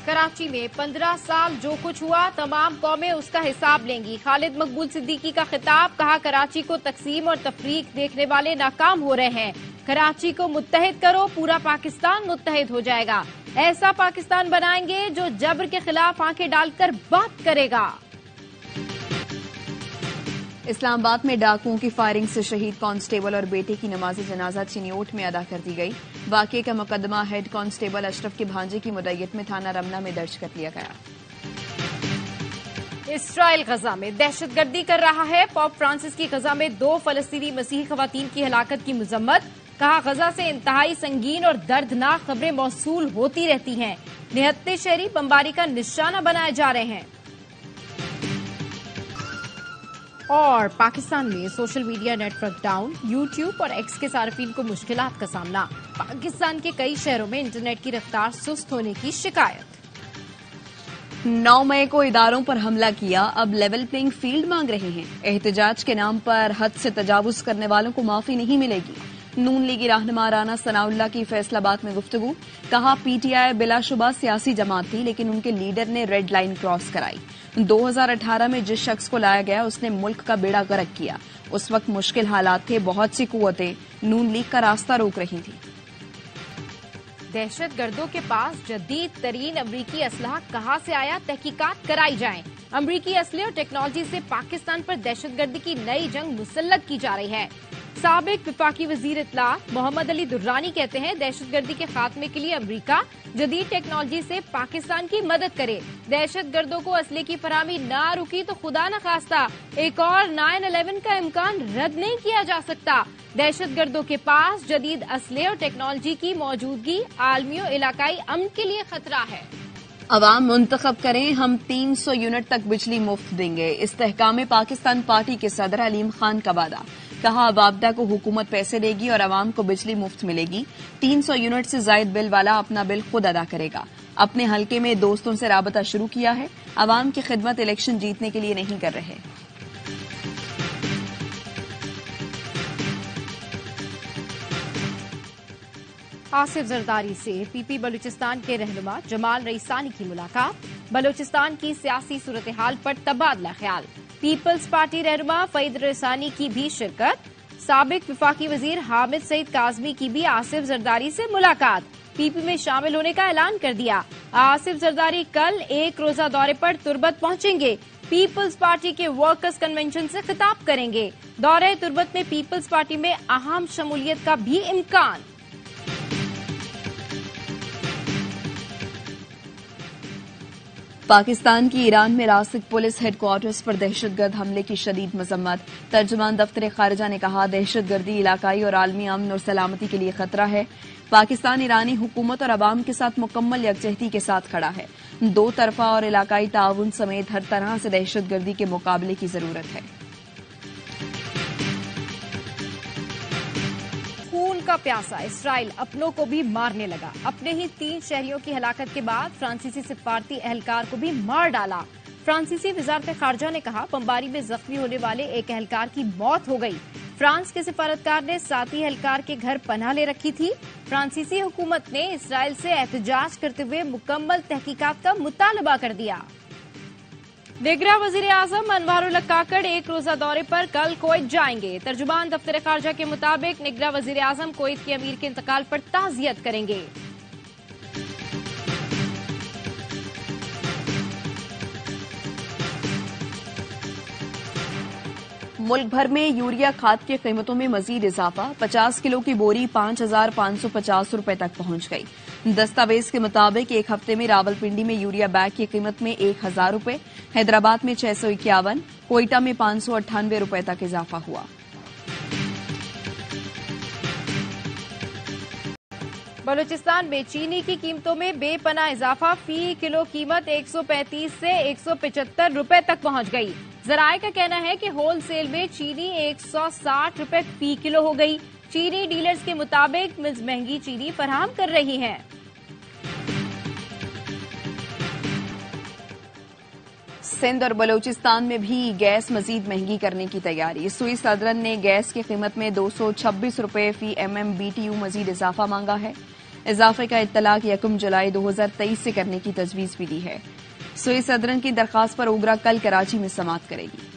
कराची में 15 साल जो कुछ हुआ तमाम कौमें उसका हिसाब लेंगी। खालिद मकबूल सिद्दीकी का खिताब, कहा कराची को तकसीम और तफरीक देखने वाले नाकाम हो रहे हैं। कराची को मुत्तहिद करो, पूरा पाकिस्तान मुत्तहिद हो जाएगा। ऐसा पाकिस्तान बनाएंगे जो जबर के खिलाफ आंखें डालकर बात करेगा। इस्लामाबाद में डाकुओं की फायरिंग से शहीद कांस्टेबल और बेटे की नमाज जनाजा चिनियोट में अदा कर दी गई। वाकये का मुकदमा हेड कांस्टेबल अशरफ के भांजे की मुद्दईयत में थाना रमना में दर्ज कर लिया गया। इसराइल गजा में दहशतगर्दी कर रहा है। पोप फ्रांसिस की गजा में 2 फलस्तीनी मसीही खवातीन की हलाकत की मजम्मत, कहा गजा से इंतहाई संगीन और दर्दनाक खबरें मौसूल होती रहती हैं। निहत्ते शहरी बमबारी का निशाना बनाए जा रहे हैं। और पाकिस्तान में social media network down, YouTube और एक्स के सार्फिन को मुश्किलात का सामना। पाकिस्तान के कई शहरों में इंटरनेट की रफ्तार सुस्त होने की शिकायत। 9 मई को इदारों पर हमला किया, अब लेवल प्लेइंग फील्ड मांग रहे हैं। एहतजाज के नाम पर हद से तजावुज करने वालों को माफी नहीं मिलेगी। नून लीगी रहनुमा राना सनाउल्लाह की फैसलाबाद में गुफ्तगू, कहा पीटीआई बिलाशुबा सियासी जमात थी लेकिन उनके लीडर ने रेड लाइन क्रॉस कराई। 2018 में जिस शख्स को लाया गया उसने मुल्क का बेड़ा गर्क किया। उस वक्त मुश्किल हालात थे, बहुत सी कुव्वतें नून लीग का रास्ता रोक रही थी। दहशतगर्दों के पास जदीद तरीन अमरीकी असलहा कहां से आया, तहकीकात कराई जाए। अमरीकी असले और टेक्नोलॉजी से पाकिस्तान पर दहशतगर्दी की नई जंग मुसल्लत की जा रही है। साबिक विफाकी वजीर इत्तलात मोहम्मद अली दुर्रानी कहते हैं दहशतगर्दी के खात्मे के लिए अमरीका जदीद टेक्नोलॉजी से पाकिस्तान की मदद करे। दहशतगर्दों को असले की फराहमी ना रुकी तो खुदा न खास्ता एक और 9/11 का इम्कान रद्द नहीं किया जा सकता। दहशतगर्दों के पास जदीद असले और टेक्नोलॉजी की मौजूदगी आलमी और इलाकाई अमन के लिए खतरा है। अवाम मुंतखब करें, हम 300 यूनिट तक बिजली मुफ्त देंगे। इस्तेहकाम पाकिस्तान पार्टी के सदर अलीम खान का वादा, कहा अबाबदा को हुकूमत पैसे देगी और अवाम को बिजली मुफ्त मिलेगी। 300 यूनिट से जायद बिल वाला अपना बिल खुद अदा करेगा। अपने हलके में दोस्तों से राबता शुरू किया है। अवाम की खिदमत इलेक्शन जीतने के लिए नहीं कर रहे। आसिफ जरदारी से पीपी बलूचिस्तान के रहनुमा जमाल रईसानी की मुलाकात, बलूचिस्तान की सियासी सूरत हाल पर तबादला ख्याल। पीपल्स पार्टी रहनुमा फईद रईसानी की भी शिरकत। साबिक विफाकी वजीर हामिद सईद काजमी की भी आसिफ जरदारी से मुलाकात, पीपी में शामिल होने का ऐलान कर दिया। आसिफ जरदारी कल 1 रोजा दौरे पर तुर्बत पहुंचेंगे। पीपल्स पार्टी के वर्कर्स कन्वेंशन से खिताब करेंगे। दौरे तुर्बत में पीपल्स पार्टी में अहम शमूलियत का भी इम्कान। पाकिस्तान की ईरान में रासिक पुलिस हेडक्वार्टर्स पर दहशतगर्द हमले की शदीद मजम्मत। तर्जुमान दफ्तर खारिजा ने कहा दहशतगर्दी इलाकाई और आलमी अमन और सलामती के लिए खतरा है। पाकिस्तान ईरानी हुकूमत और अवाम के साथ मुकम्मल यकजहती के साथ खड़ा है। 2 तरफा और इलाकाई ताउन समेत हर तरह से दहशतगर्दी के मुकाबले की जरूरत है। खून का प्यासा इसराइल अपनों को भी मारने लगा। अपने ही 3 शहरियों की हलाकत के बाद फ्रांसीसी सिफारती एहलकार को भी मार डाला। फ्रांसीसी वजारत खारजा ने कहा बमबारी में जख्मी होने वाले एक एहलकार की मौत हो गई। फ्रांस के सिफारतकार ने साथी एहलकार के घर पनाह ले रखी थी। फ्रांसीसी हुकूमत ने इसराइल से एहतजाज करते हुए मुकम्मल तहकीकात का मुतालबा कर दिया। निगरां वजीर आजम अनवारुल काकड़ 1 रोजा दौरे पर कल कुवैत जाएंगे। तर्जुमान दफ्तर खारजा के मुताबिक निगरां वजीर आजम कुवैत के अमीर के इंतकाल पर ताज़ियत करेंगे। मुल्क भर में यूरिया खाद की कीमतों में मजीद इजाफा, 50 किलो की बोरी 5,550 रुपए तक पहुंच गई। दस्तावेज के मुताबिक एक हफ्ते में रावलपिंडी में यूरिया बैग की कीमत में 1,000 रुपए, हैदराबाद में 651, कोयटा में 598 रुपए तक इजाफा हुआ। बलूचिस्तान में चीनी की कीमतों में बेपनाह इजाफा, फी किलो कीमत 135 से 175 रुपए तक पहुंच गई। जराये का कहना है कि होलसेल में चीनी 160 रुपए फी किलो हो गई। चीनी डीलर्स के मुताबिक मिल्स महंगी चीनी फराहम कर रही हैं। सिंध और बलूचिस्तान में भी गैस मजीद महंगी करने की तैयारी। सुई सदरन ने गैस की कीमत में 226 रुपए फी MMBTU मजीद इजाफा मांगा है। اضافے کا اطلاق 1 جولائی 2023 سے کرنے کی تجویز بھی دی ہے۔ سوئس صدرن کی درخواست پر اوگرا کل کراچی میں سماعت کرے گی۔